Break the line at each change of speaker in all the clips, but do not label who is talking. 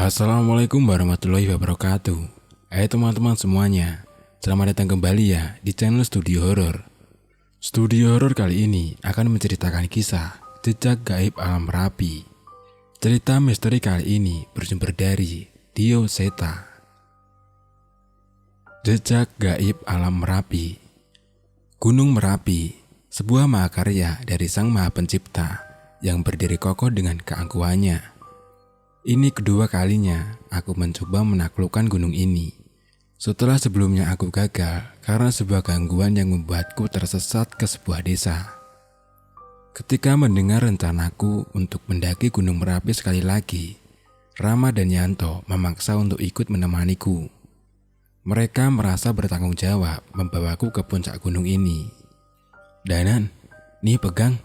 Assalamualaikum warahmatullahi wabarakatuh. Hai teman-teman semuanya, selamat datang kembali ya di channel Studio Horor. Studio Horor kali ini akan menceritakan kisah Jejak Gaib Alam Merapi. Cerita misteri kali ini bersumber dari Dio Seta. Jejak Gaib Alam Merapi. Gunung Merapi, sebuah mahakarya dari Sang Maha Pencipta yang berdiri kokoh dengan keangkuhannya. Ini kedua kalinya aku mencoba menaklukkan gunung ini. Setelah sebelumnya aku gagal karena sebuah gangguan yang membuatku tersesat ke sebuah desa. Ketika mendengar rencanaku untuk mendaki Gunung Merapi sekali lagi, Rama dan Yanto memaksa untuk ikut menemaniku. Mereka merasa bertanggung jawab membawaku ke puncak gunung ini. Danan, nih pegang.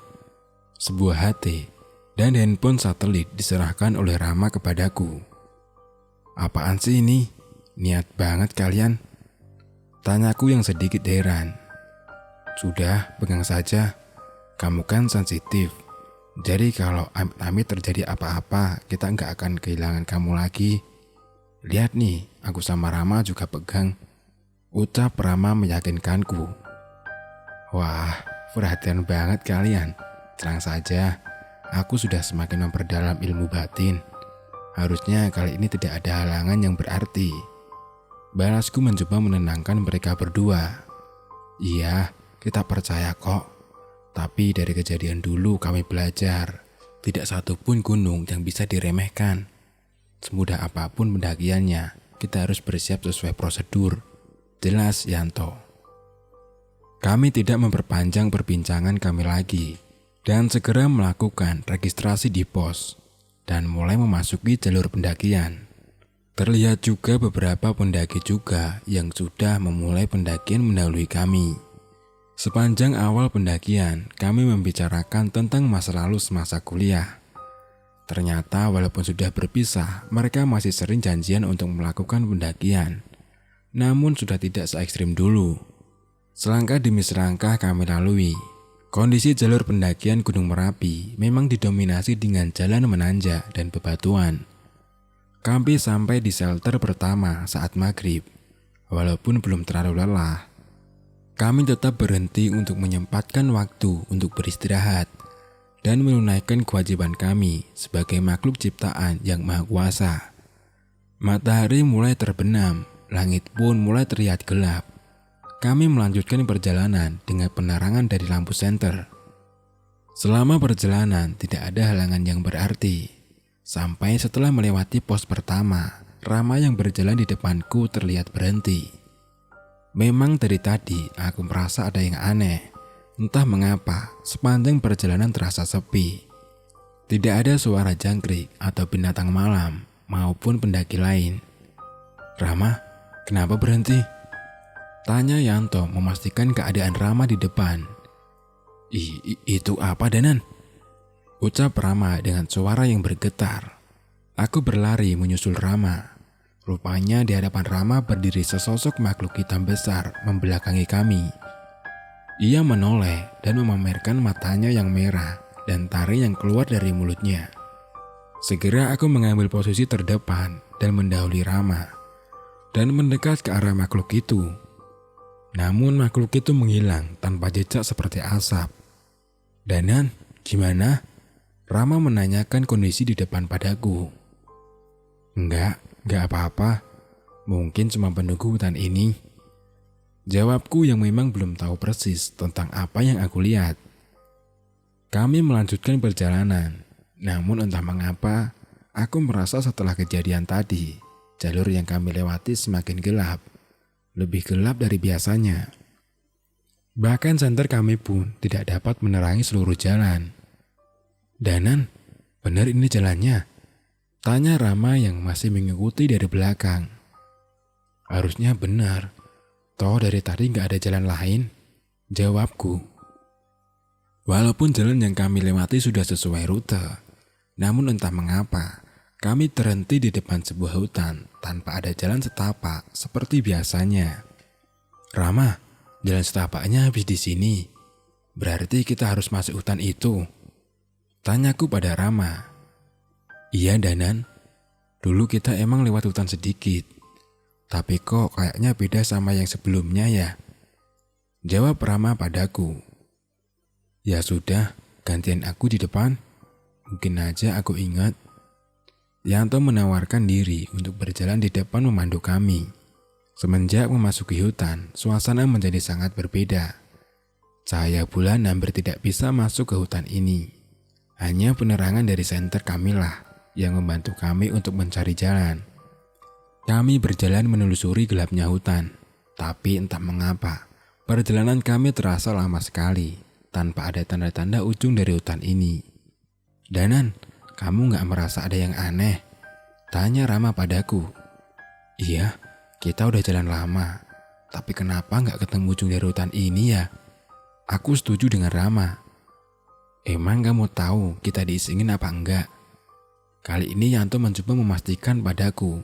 Sebuah HT dan handphone satelit diserahkan oleh Rama kepadaku. Apaan sih ini? Niat banget kalian? Tanyaku yang sedikit heran. Sudah, pegang saja. Kamu kan sensitif. Jadi kalau amit-amit terjadi apa-apa, kita nggak akan kehilangan kamu lagi. Lihat nih, aku sama Rama juga pegang. Ucap Rama meyakinkanku. Wah, perhatian banget kalian. Tenang saja. Aku sudah semakin memperdalam ilmu batin. Harusnya kali ini tidak ada halangan yang berarti. Balasku mencoba menenangkan mereka berdua. Iya, kita percaya kok. Tapi dari kejadian dulu kami belajar, tidak satupun gunung yang bisa diremehkan. Semudah apapun pendakiannya, kita harus bersiap sesuai prosedur. Jelas, Yanto. Kami tidak memperpanjang perbincangan kami lagi. Dan segera melakukan registrasi di pos dan mulai memasuki jalur pendakian. Terlihat juga beberapa pendaki juga yang sudah memulai pendakian mendahului kami. Sepanjang awal pendakian, kami membicarakan tentang masa lalu semasa kuliah. Ternyata walaupun sudah berpisah, mereka masih sering janjian untuk melakukan pendakian. Namun sudah tidak se-ekstrim dulu. Selangkah demi selangkah kami lalui. Kondisi jalur pendakian Gunung Merapi memang didominasi dengan jalan menanjak dan bebatuan. Kami sampai di shelter pertama saat maghrib. Walaupun belum terlalu lelah, kami tetap berhenti untuk menyempatkan waktu untuk beristirahat dan menunaikan kewajiban kami sebagai makhluk ciptaan yang maha kuasa. Matahari mulai terbenam, langit pun mulai terlihat gelap. Kami melanjutkan perjalanan dengan penerangan dari lampu senter. Selama perjalanan tidak ada halangan yang berarti. Sampai setelah melewati pos pertama, Rama yang berjalan di depanku terlihat berhenti. Memang dari tadi aku merasa ada yang aneh. Entah mengapa sepanjang perjalanan terasa sepi. Tidak ada suara jangkrik atau binatang malam maupun pendaki lain. Rama, kenapa berhenti? Tanya Yanto memastikan keadaan Rama di depan. Itu apa, Danan? Ucap Rama dengan suara yang bergetar. Aku berlari menyusul Rama. Rupanya di hadapan Rama berdiri sesosok makhluk hitam besar membelakangi kami. Ia menoleh dan memamerkan matanya yang merah dan taring yang keluar dari mulutnya. Segera aku mengambil posisi terdepan dan mendahului Rama dan mendekat ke arah makhluk itu. Namun makhluk itu menghilang tanpa jejak seperti asap. Danan, gimana? Rama menanyakan kondisi di depan padaku. Enggak apa-apa. Mungkin cuma penunggu hutan ini. Jawabku yang memang belum tahu persis tentang apa yang aku lihat. Kami melanjutkan perjalanan. Namun entah mengapa, aku merasa setelah kejadian tadi, jalur yang kami lewati semakin gelap. Lebih gelap dari biasanya. Bahkan senter kami pun tidak dapat menerangi seluruh jalan. Danan, benar ini jalannya? Tanya Rama yang masih mengikuti dari belakang. Harusnya benar. Toh dari tadi nggak ada jalan lain. Jawabku. Walaupun jalan yang kami lewati sudah sesuai rute, namun entah mengapa, kami terhenti di depan sebuah hutan tanpa ada jalan setapak seperti biasanya. Rama, jalan setapaknya habis di sini. Berarti kita harus masuk hutan itu. Tanyaku pada Rama. Iya, Danan. Dulu kita emang lewat hutan sedikit, tapi kok kayaknya beda sama yang sebelumnya ya? Jawab Rama padaku. Ya sudah, gantian aku di depan. Mungkin aja aku ingat. Yanto menawarkan diri untuk berjalan di depan memandu kami. Semenjak memasuki hutan, suasana menjadi sangat berbeda. Cahaya bulan hampir tidak bisa masuk ke hutan ini. Hanya penerangan dari senter kamilah yang membantu kami untuk mencari jalan. Kami berjalan menelusuri gelapnya hutan, tapi entah mengapa, perjalanan kami terasa lama sekali, tanpa ada tanda-tanda ujung dari hutan ini. Danan, kamu gak merasa ada yang aneh? Tanya Rama padaku. Iya, kita udah jalan lama, tapi kenapa gak ketemu ujung dari hutan ini ya? Aku setuju dengan Rama. Emang kamu tahu kita diisengin apa enggak? Kali ini Yanto mencoba memastikan padaku.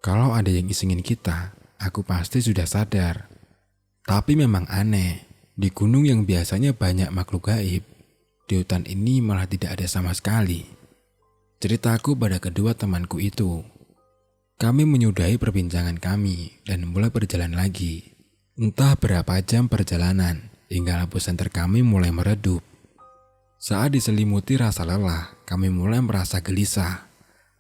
Kalau ada yang isengin kita, aku pasti sudah sadar. Tapi memang aneh, di gunung yang biasanya banyak makhluk gaib, di hutan ini malah tidak ada sama sekali. Ceritaku pada kedua temanku itu. Kami menyudahi perbincangan kami dan mulai berjalan lagi. Entah berapa jam perjalanan, hingga lampu senter kami mulai meredup. Saat diselimuti rasa lelah, kami mulai merasa gelisah.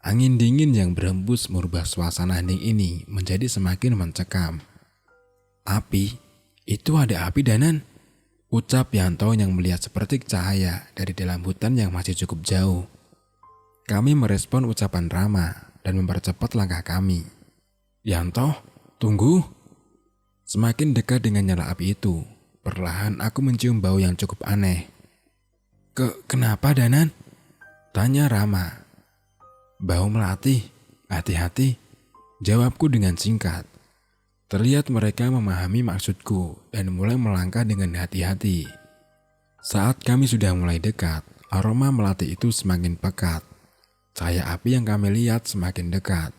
Angin dingin yang berhembus merubah suasana hening ini menjadi semakin mencekam. Api? Itu ada api, Danan? Ucap Yanto yang melihat seperti cahaya dari dalam hutan yang masih cukup jauh. Kami merespon ucapan Rama dan mempercepat langkah kami. Yanto, tunggu. Semakin dekat dengan nyala api itu, perlahan aku mencium bau yang cukup aneh. Kenapa, Danan? Tanya Rama. Bau melati, hati-hati. Jawabku dengan singkat. Terlihat mereka memahami maksudku dan mulai melangkah dengan hati-hati. Saat kami sudah mulai dekat, aroma melati itu semakin pekat. Cahaya api yang kami lihat semakin dekat.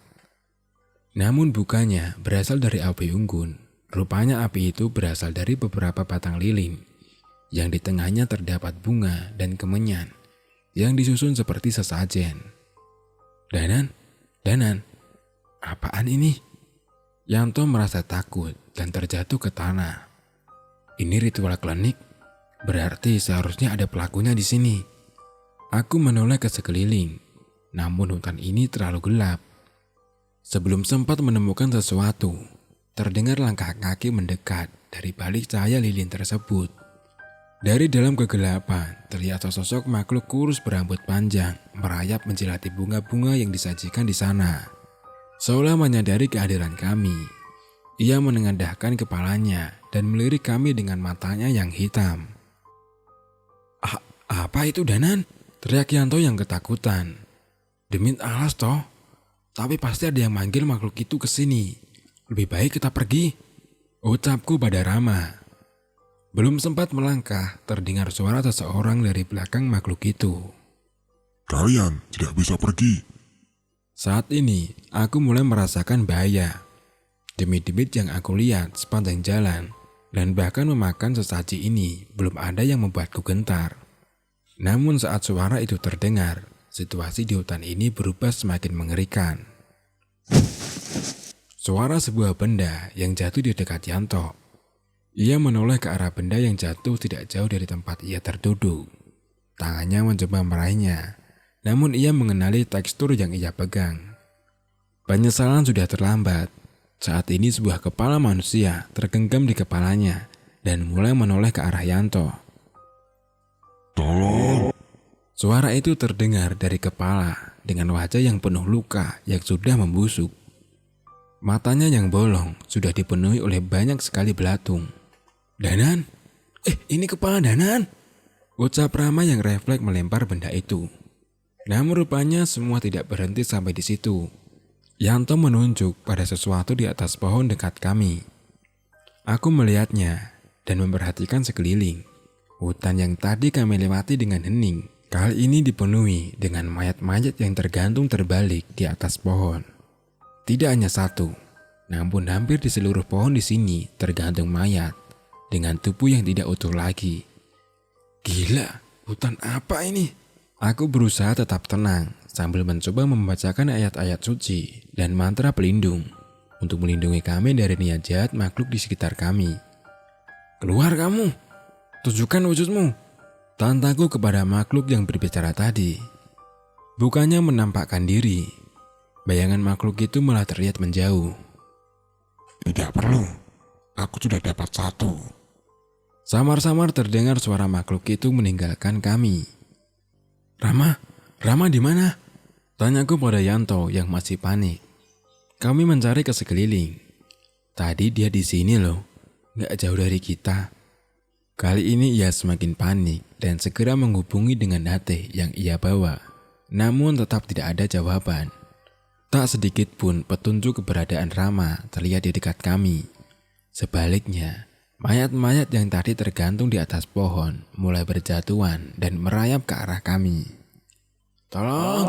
Namun bukannya berasal dari api unggun. Rupanya api itu berasal dari beberapa batang lilin, yang di tengahnya terdapat bunga dan kemenyan yang disusun seperti sesajen. Danan, apaan ini? Yanto merasa takut dan terjatuh ke tanah. Ini ritual klinik, berarti seharusnya ada pelakunya di sini. Aku menoleh ke sekeliling, namun hutan ini terlalu gelap. Sebelum sempat menemukan sesuatu, terdengar langkah kaki mendekat dari balik cahaya lilin tersebut. Dari dalam kegelapan, terlihat sosok makhluk kurus berambut panjang merayap menjilati bunga-bunga yang disajikan di sana. Seolah menyadari kehadiran kami, ia menengadahkan kepalanya dan melirik kami dengan matanya yang hitam. Apa itu, Danan? Teriak Yanto yang ketakutan. Demi alas toh, tapi pasti ada yang manggil makhluk itu ke sini. Lebih baik kita pergi, ucapku pada Rama. Belum sempat melangkah, terdengar suara seseorang dari belakang makhluk itu.
Kalian tidak bisa pergi.
Saat ini, aku mulai merasakan bahaya. Demit-demit yang aku lihat sepanjang jalan, dan bahkan memakan sesaji ini, belum ada yang membuatku gentar. Namun saat suara itu terdengar, situasi di hutan ini berubah semakin mengerikan. Suara sebuah benda yang jatuh di dekat Yanto. Ia menoleh ke arah benda yang jatuh tidak jauh dari tempat ia terduduk. Tangannya mencoba meraihnya, namun ia mengenali tekstur yang ia pegang. Penyesalan sudah terlambat. Saat ini sebuah kepala manusia tergenggam di kepalanya dan mulai menoleh ke arah Yanto.
Tolong.
Suara itu terdengar dari kepala dengan wajah yang penuh luka yang sudah membusuk. Matanya yang bolong sudah dipenuhi oleh banyak sekali belatung. Danan, ini kepala Danan, ucap Rama yang refleks melempar benda itu. Namun rupanya semua tidak berhenti sampai di situ. Yanto menunjuk pada sesuatu di atas pohon dekat kami. Aku melihatnya dan memperhatikan sekeliling. Hutan yang tadi kami lewati dengan hening, kali ini dipenuhi dengan mayat-mayat yang tergantung terbalik di atas pohon. Tidak hanya satu, namun hampir di seluruh pohon di sini tergantung mayat dengan tubuh yang tidak utuh lagi. Gila, hutan apa ini? Aku berusaha tetap tenang sambil mencoba membacakan ayat-ayat suci dan mantra pelindung untuk melindungi kami dari niat jahat makhluk di sekitar kami. "Keluar kamu, tunjukkan wujudmu," tantangku kepada makhluk yang berbicara tadi. Bukannya menampakkan diri, bayangan makhluk itu malah terlihat menjauh.
Tidak perlu, aku sudah dapat satu.
Samar-samar terdengar suara makhluk itu meninggalkan kami. Rama di mana?" tanyaku pada Yanto yang masih panik. Kami mencari ke sekeliling. Tadi dia di sini loh, gak jauh dari kita. Kali ini ia semakin panik dan segera menghubungi dengan Nate yang ia bawa. Namun tetap tidak ada jawaban. Tak sedikit pun petunjuk keberadaan Rama terlihat di dekat kami. Sebaliknya, mayat-mayat yang tadi tergantung di atas pohon mulai berjatuhan dan merayap ke arah kami. Tolong.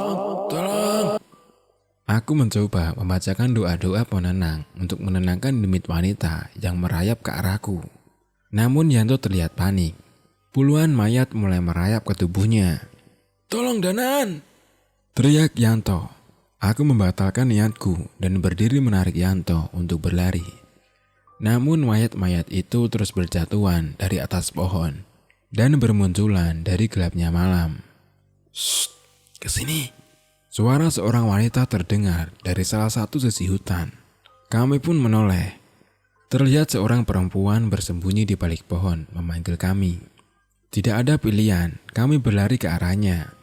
Aku mencoba membacakan doa-doa penenang untuk menenangkan demit wanita yang merayap ke arahku. Namun Yanto terlihat panik. Puluhan mayat mulai merayap ke tubuhnya. "Tolong Danan!" teriak Yanto. Aku membatalkan niatku dan berdiri menarik Yanto untuk berlari. Namun mayat-mayat itu terus berjatuhan dari atas pohon dan bermunculan dari gelapnya malam. "Shh, kesini!" Suara seorang wanita terdengar dari salah satu sisi hutan. Kami pun menoleh. Terlihat seorang perempuan bersembunyi di balik pohon memanggil kami. Tidak ada pilihan, kami berlari ke arahnya.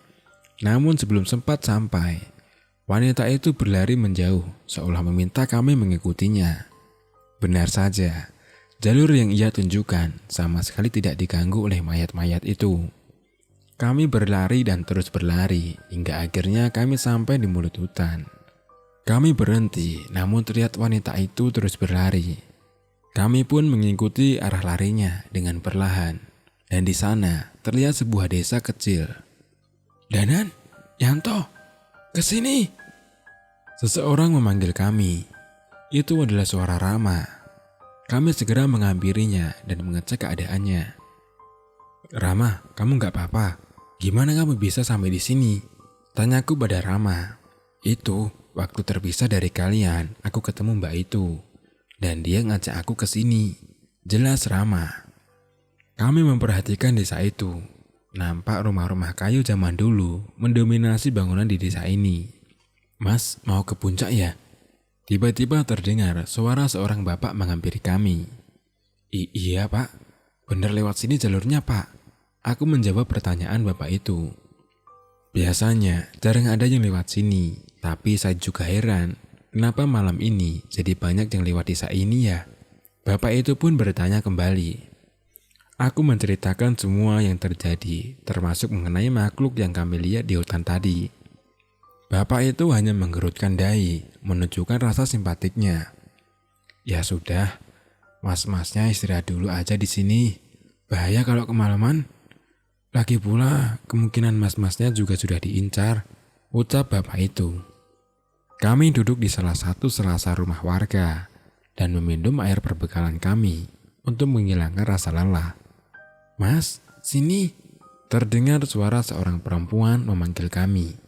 Namun sebelum sempat sampai, wanita itu berlari menjauh seolah meminta kami mengikutinya. Benar saja, jalur yang ia tunjukkan sama sekali tidak diganggu oleh mayat-mayat itu. Kami berlari dan terus berlari hingga akhirnya kami sampai di mulut hutan. Kami berhenti, namun terlihat wanita itu terus berlari. Kami pun mengikuti arah larinya dengan perlahan. Dan di sana terlihat sebuah desa kecil. "Danan, Yanto, kesini!" Seseorang memanggil kami. Itu adalah suara Rama. Kami segera menghampirinya dan mengecek keadaannya. "Rama, kamu gak apa-apa? Gimana kamu bisa sampai di sini?" tanyaku pada Rama. "Itu, waktu terpisah dari kalian, aku ketemu mbak itu. Dan dia ngajak aku ke sini," jelas Rama. Kami memperhatikan desa itu. Nampak rumah-rumah kayu zaman dulu mendominasi bangunan di desa ini. "Mas, mau ke puncak ya?" Tiba-tiba terdengar suara seorang bapak menghampiri kami. Iya pak, bener lewat sini jalurnya pak." Aku menjawab pertanyaan bapak itu. Biasanya jarang ada yang lewat sini, tapi saya juga heran kenapa malam ini jadi banyak yang lewat desa ini ya. Bapak itu pun bertanya kembali. Aku menceritakan semua yang terjadi, termasuk mengenai makhluk yang kami lihat di hutan tadi. Bapak itu hanya menggerutkan dahi, menunjukkan rasa simpatiknya. "Ya sudah, mas-masnya istirahat dulu aja di sini. Bahaya kalau kemalaman. Lagi pula, kemungkinan mas-masnya juga sudah diincar," ucap bapak itu. Kami duduk di salah satu selasar rumah warga dan meminum air perbekalan kami untuk menghilangkan rasa lelah. "Mas, sini!" terdengar suara seorang perempuan memanggil kami.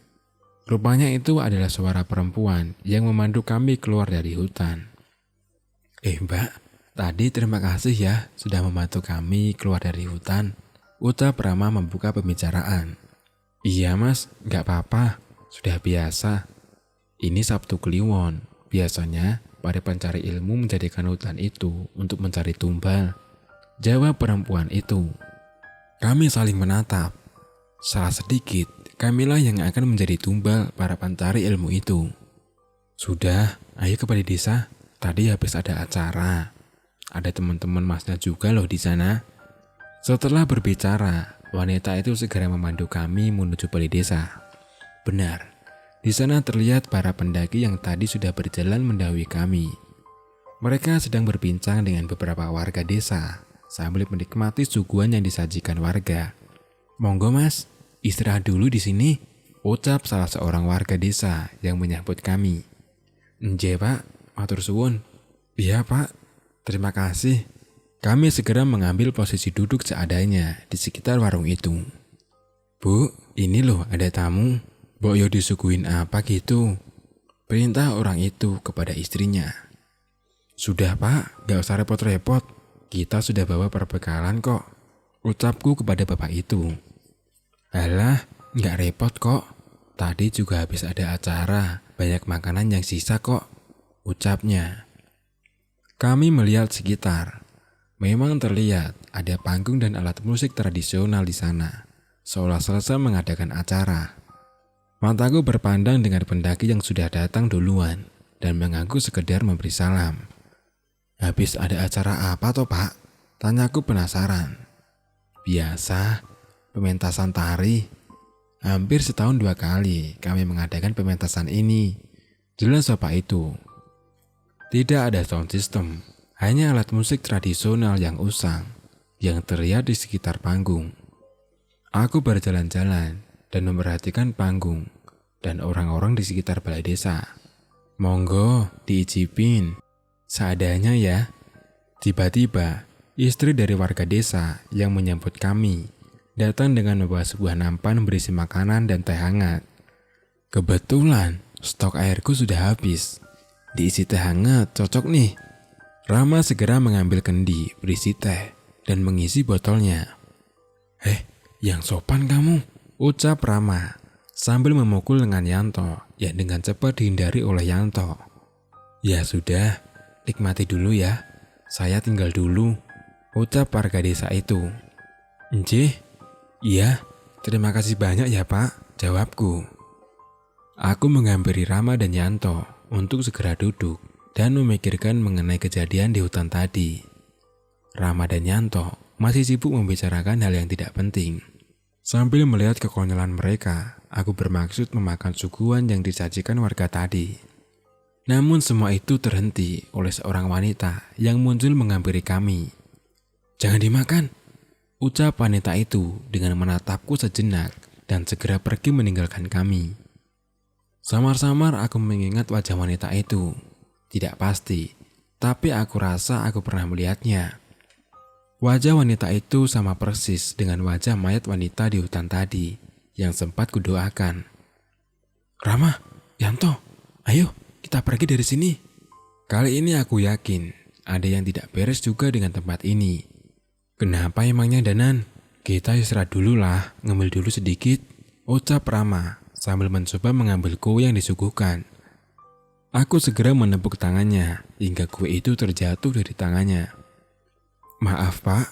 Rupanya itu adalah suara perempuan yang memandu kami keluar dari hutan. Mbak, tadi terima kasih ya sudah membantu kami keluar dari hutan," ucap Rama membuka pembicaraan. "Iya mas, gak apa-apa, sudah biasa. Ini Sabtu Kliwon, biasanya para pencari ilmu menjadikan hutan itu untuk mencari tumbal," jawab perempuan itu. Kami saling menatap. Salah sedikit, kamilah yang akan menjadi tumbal para pencari ilmu itu. "Sudah, ayo ke balai desa. Tadi habis ada acara. Ada teman-teman masnya juga loh di sana." Setelah berbicara, wanita itu segera memandu kami menuju balai desa. Benar, di sana terlihat para pendaki yang tadi sudah berjalan mendahului kami. Mereka sedang berbincang dengan beberapa warga desa sambil menikmati suguhan yang disajikan warga. "Monggo mas, istirahat dulu di sini," ucap salah seorang warga desa yang menyambut kami. "Nje pak, matur suwun." "Iya pak, terima kasih." Kami segera mengambil posisi duduk seadanya di sekitar warung itu. "Bu, ini loh ada tamu. Mbok yo disuguhin apa gitu? Perintah orang itu kepada istrinya. Sudah pak, gak usah repot-repot. Kita sudah bawa perbekalan kok. Ucapku kepada bapak itu. Alah, gak repot kok. Tadi juga habis ada acara, banyak makanan yang sisa kok. Ucapnya. Kami melihat sekitar. Memang terlihat ada panggung dan alat musik tradisional di sana. Seolah selesai mengadakan acara. Mataku berpandang dengan pendaki yang sudah datang duluan dan mengaku sekedar memberi salam. Habis ada acara apa toh pak? Tanyaku penasaran. Biasa, pementasan tari. Hampir setahun 2 kali kami mengadakan pementasan ini. Jelas bapak itu. Tidak ada sound system, hanya alat musik tradisional yang usang yang terlihat di sekitar panggung. Aku berjalan-jalan dan memperhatikan panggung dan orang-orang di sekitar balai desa. Monggo, diicipin. Seadanya ya. Tiba-tiba, istri dari warga desa yang menyambut kami datang dengan membawa sebuah nampan berisi makanan dan teh hangat. Kebetulan, stok airku sudah habis. Diisi teh hangat, cocok nih. Rama segera mengambil kendi berisi teh dan mengisi botolnya. Yang sopan kamu, ucap Rama sambil memukul lengan Yanto yang dengan cepat dihindari oleh Yanto. Ya sudah, nikmati dulu ya, saya tinggal dulu, ucap warga desa itu. Njih, iya, terima kasih banyak ya pak, jawabku. Aku menghampiri Rama dan Yanto untuk segera duduk dan memikirkan mengenai kejadian di hutan tadi. Rama dan Yanto masih sibuk membicarakan hal yang tidak penting. Sambil melihat kekonyolan mereka, aku bermaksud memakan suguhan yang disajikan warga tadi. Namun semua itu terhenti oleh seorang wanita yang muncul menghampiri kami. Jangan dimakan, ucap wanita itu dengan menatapku sejenak dan segera pergi meninggalkan kami. Samar-samar aku mengingat wajah wanita itu. Tidak pasti, tapi aku rasa aku pernah melihatnya. Wajah wanita itu sama persis dengan wajah mayat wanita di hutan tadi yang sempat kudoakan. Rama, Yanto, ayo kita pergi dari sini. Kali ini aku yakin ada yang tidak beres juga dengan tempat ini. Kenapa emangnya Danan? Kita istirahat dulu lah, ngemil dulu sedikit, ucap Rama sambil mencoba mengambil kue yang disuguhkan. Aku segera menepuk tangannya hingga kue itu terjatuh dari tangannya. Maaf pak,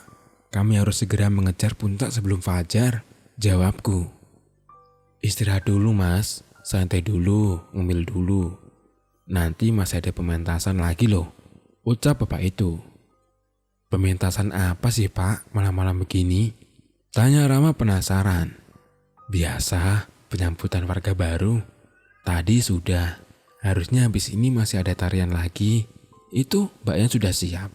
kami harus segera mengejar puncak sebelum fajar, jawabku. Istirahat dulu mas, santai dulu, ngemil dulu. Nanti masih ada pementasan lagi loh, ucap bapak itu. Pementasan apa sih pak, malam-malam begini? Tanya Rama penasaran. Biasa, penyambutan warga baru. Tadi sudah, harusnya habis ini masih ada tarian lagi. Itu mbaknya sudah siap.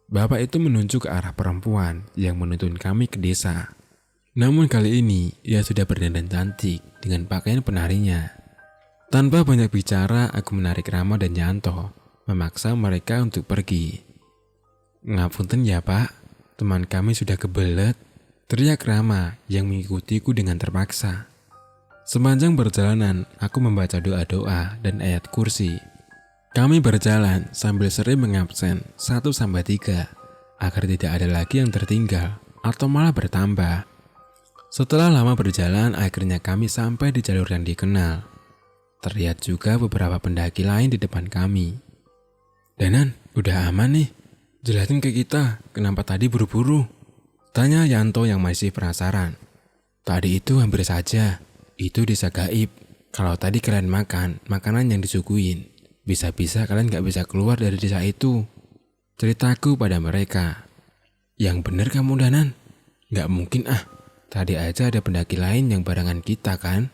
Bapak itu menunjuk ke arah perempuan yang menuntun kami ke desa. Namun kali ini ia sudah berdandan cantik dengan pakaian penarinya. Tanpa banyak bicara, aku menarik Rama dan Yanto, memaksa mereka untuk pergi. Ngapunten ya pak, teman kami sudah kebelet, teriak Rama yang mengikutiku dengan terpaksa. Sepanjang perjalanan, aku membaca doa-doa dan ayat kursi. Kami berjalan sambil sering mengabsen 1-3 agar tidak ada lagi yang tertinggal atau malah bertambah. Setelah lama berjalan, akhirnya kami sampai di jalur yang dikenal. Terlihat juga beberapa pendaki lain di depan kami. Danan, udah aman nih. Jelasin ke kita, kenapa tadi buru-buru? Tanya Yanto yang masih penasaran. Tadi itu hampir saja. Itu desa gaib. Kalau tadi kalian makan makanan yang disuguhin, bisa-bisa kalian gak bisa keluar dari desa itu. Ceritaku pada mereka. Yang bener kamu Danan? Gak mungkin ah. Tadi aja ada pendaki lain yang barengan kita kan?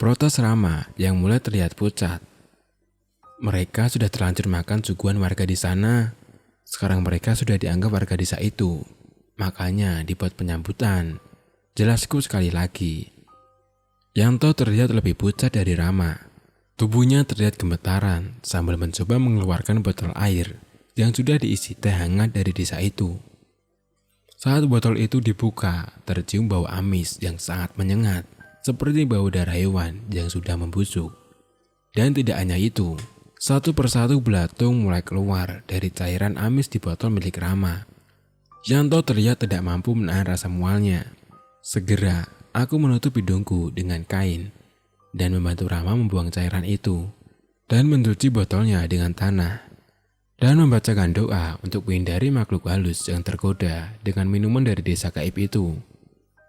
Protes Rama yang mulai terlihat pucat. Mereka sudah terlanjur makan suguhan warga di sana. Sekarang mereka sudah dianggap warga desa itu. Makanya dibuat penyambutan. Jelasku sekali lagi. Yanto terlihat lebih pucat dari Rama. Tubuhnya terlihat gemetaran sambil mencoba mengeluarkan botol air yang sudah diisi teh hangat dari desa itu. Saat botol itu dibuka, tercium bau amis yang sangat menyengat. seperti bau darah hewan yang sudah membusuk. Dan tidak hanya itu, satu persatu belatung mulai keluar dari cairan amis di botol milik Rama. Yanto terlihat tidak mampu menahan rasa mualnya. Segera, aku menutup hidungku dengan kain dan membantu Rama membuang cairan itu dan mencuci botolnya dengan tanah dan membacakan doa untuk menghindari makhluk halus yang tergoda dengan minuman dari desa gaib itu.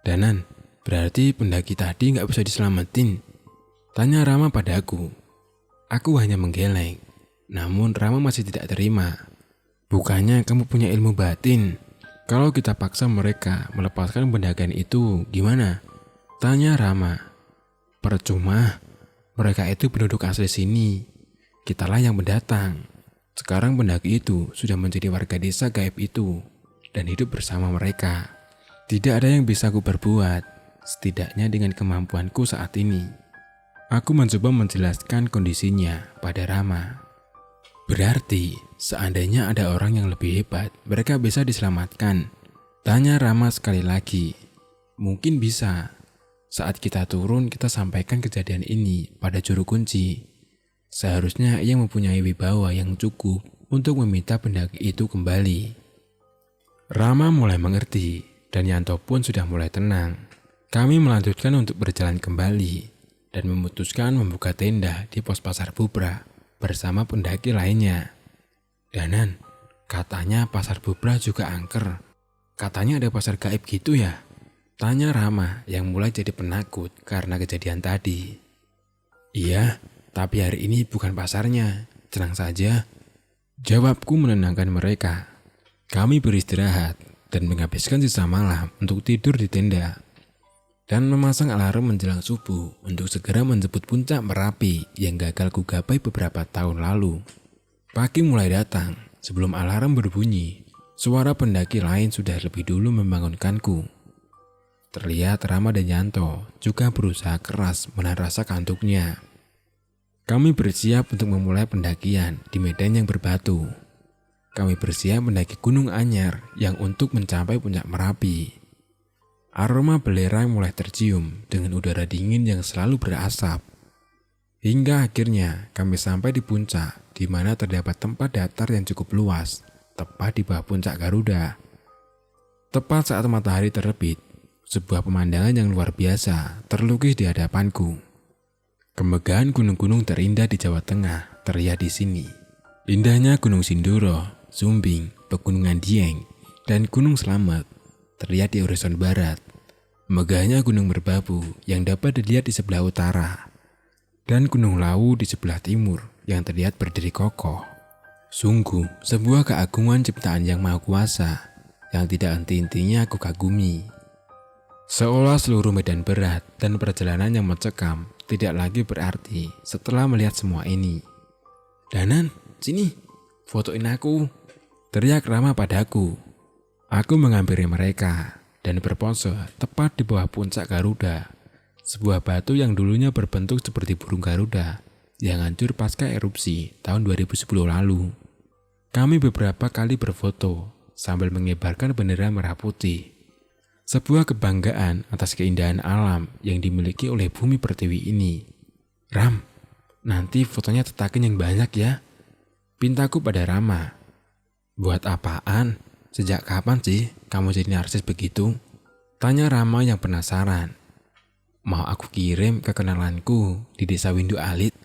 Danan, berarti pendaki tadi nggak bisa diselamatin? Tanya Rama padaku. Aku hanya menggeleng, namun Rama masih tidak terima. Bukannya kamu punya ilmu batin? Kalau kita paksa mereka melepaskan pendakian itu, gimana? Tanya Rama. Percuma, mereka itu penduduk asli sini. Kitalah yang mendatang. Sekarang pendaki itu sudah menjadi warga desa gaib itu dan hidup bersama mereka. Tidak ada yang bisa aku perbuat, setidaknya dengan kemampuanku saat ini. Aku mencoba menjelaskan kondisinya pada Rama. Berarti, seandainya ada orang yang lebih hebat, mereka bisa diselamatkan. Tanya Rama sekali lagi. Mungkin bisa. Saat kita turun, kita sampaikan kejadian ini pada juru kunci. Seharusnya ia mempunyai wibawa yang cukup untuk meminta pendaki itu kembali. Rama mulai mengerti, dan Yanto pun sudah mulai tenang. Kami melanjutkan untuk berjalan kembali dan memutuskan membuka tenda di pos pasar Bubra bersama pendaki lainnya. Danan, katanya pasar Bubra juga angker. Katanya ada pasar gaib gitu ya? Tanya Rama yang mulai jadi penakut karena kejadian tadi. Iya, tapi hari ini bukan pasarnya. Tenang saja. Jawabku menenangkan mereka. Kami beristirahat dan menghabiskan sisa malam untuk tidur di tenda dan memasang alarm menjelang subuh untuk segera menjemput puncak Merapi yang gagal kugapai beberapa tahun lalu. Pagi mulai datang. Sebelum alarm berbunyi, suara pendaki lain sudah lebih dulu membangunkanku. Terlihat Rama dan Yanto juga berusaha keras menahan rasa kantuknya. Kami bersiap untuk memulai pendakian di medan yang berbatu. Kami bersiap mendaki Gunung Anyar yang untuk mencapai puncak Merapi. Aroma belerang mulai tercium dengan udara dingin yang selalu berasap. Hingga akhirnya kami sampai di puncak di mana terdapat tempat datar yang cukup luas, tepat di bawah puncak Garuda. Tepat saat matahari terbit, sebuah pemandangan yang luar biasa terlukis di hadapanku. Kemegahan gunung-gunung terindah di Jawa Tengah terlihat di sini. Indahnya Gunung Sindoro, Sumbing, Pegunungan Dieng, dan Gunung Slamet terlihat di horizon barat. Megahnya Gunung Merbabu yang dapat dilihat di sebelah utara, dan Gunung Lawu di sebelah timur yang terlihat berdiri kokoh. Sungguh sebuah keagungan ciptaan yang maha kuasa yang tidak henti-hentinya aku kagumi. Seolah seluruh medan berat dan perjalanan yang mencekam tidak lagi berarti setelah melihat semua ini. Danan, sini, fotoin aku, teriak Rama padaku. Aku menghampiri mereka dan berpose tepat di bawah puncak Garuda, sebuah batu yang dulunya berbentuk seperti burung Garuda yang hancur pasca erupsi tahun 2010 lalu. Kami beberapa kali berfoto sambil mengibarkan bendera merah putih. Sebuah kebanggaan atas keindahan alam yang dimiliki oleh bumi pertiwi ini. Ram, nanti fotonya cetakin yang banyak ya, pintaku pada Rama. Buat apaan? Sejak kapan sih kamu jadi narsis begitu? Tanya Rama yang penasaran. Mau aku kirim ke kenalanku di desa Windu Alit.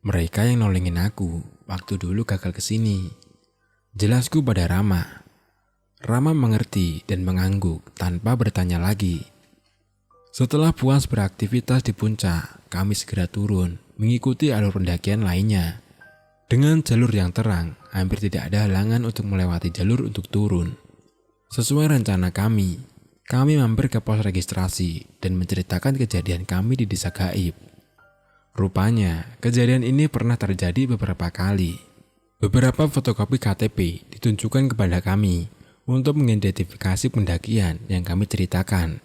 Mereka yang nolongin aku waktu dulu gagal kesini. Jelasku pada Rama. Rama mengerti dan mengangguk tanpa bertanya lagi. Setelah puas beraktivitas di puncak, kami segera turun mengikuti alur pendakian lainnya. Dengan jalur yang terang, hampir tidak ada halangan untuk melewati jalur untuk turun. Sesuai rencana kami mampir ke pos registrasi dan menceritakan kejadian kami di desa gaib. Rupanya, kejadian ini pernah terjadi beberapa kali. Beberapa fotokopi KTP ditunjukkan kepada kami untuk mengidentifikasi pendakian yang kami ceritakan.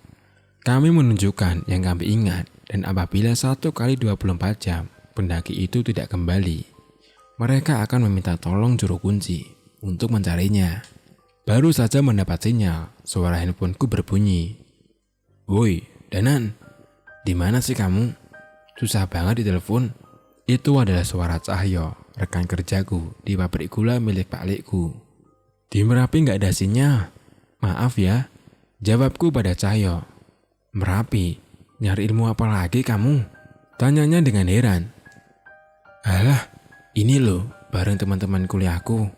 Kami menunjukkan yang kami ingat dan apabila 1 kali 24 jam pendaki itu tidak kembali, mereka akan meminta tolong juru kunci untuk mencarinya. Baru saja mendapat sinyal, suara handphoneku berbunyi. Woi, Danan, Di mana sih kamu? Susah banget ditelepon. Itu adalah suara Cahyo, rekan kerjaku di pabrik gula milik Pak Likku. Di Merapi nggak ada sinyal. Maaf ya, jawabku pada Cahyo. Merapi, nyari ilmu apa lagi kamu? Tanyanya dengan heran. Alah, ini loh, bareng teman-teman kuliahku.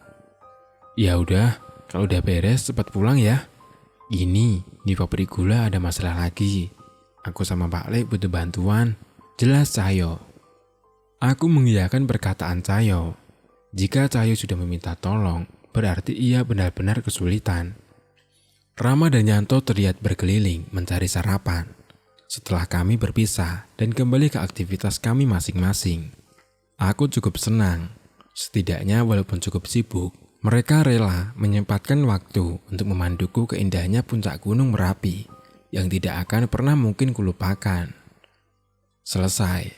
Ya udah, kalau udah beres cepat pulang ya. Ini, di pabrik gula ada masalah lagi. Aku sama Pak Lik butuh bantuan. Jelas Cahyo. Aku mengiyakan perkataan Cahyo. Jika Cahyo sudah meminta tolong, berarti ia benar-benar kesulitan. Rama dan Yanto terlihat berkeliling mencari sarapan. Setelah kami berpisah dan kembali ke aktivitas kami masing-masing, aku cukup senang. Setidaknya walaupun cukup sibuk, mereka rela menyempatkan waktu untuk memanduku ke indahnya puncak Gunung Merapi yang tidak akan pernah mungkin kulupakan. Selesai.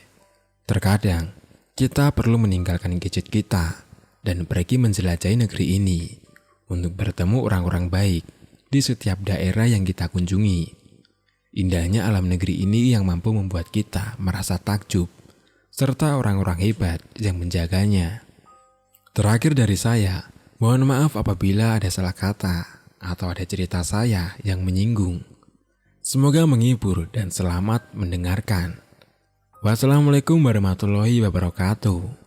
Terkadang, kita perlu meninggalkan gadget kita dan pergi menjelajahi negeri ini untuk bertemu orang-orang baik di setiap daerah yang kita kunjungi. Indahnya alam negeri ini yang mampu membuat kita merasa takjub, serta orang-orang hebat yang menjaganya. Terakhir dari saya, mohon maaf apabila ada salah kata atau ada cerita saya yang menyinggung. Semoga menghibur dan selamat mendengarkan. Wassalamualaikum warahmatullahi wabarakatuh.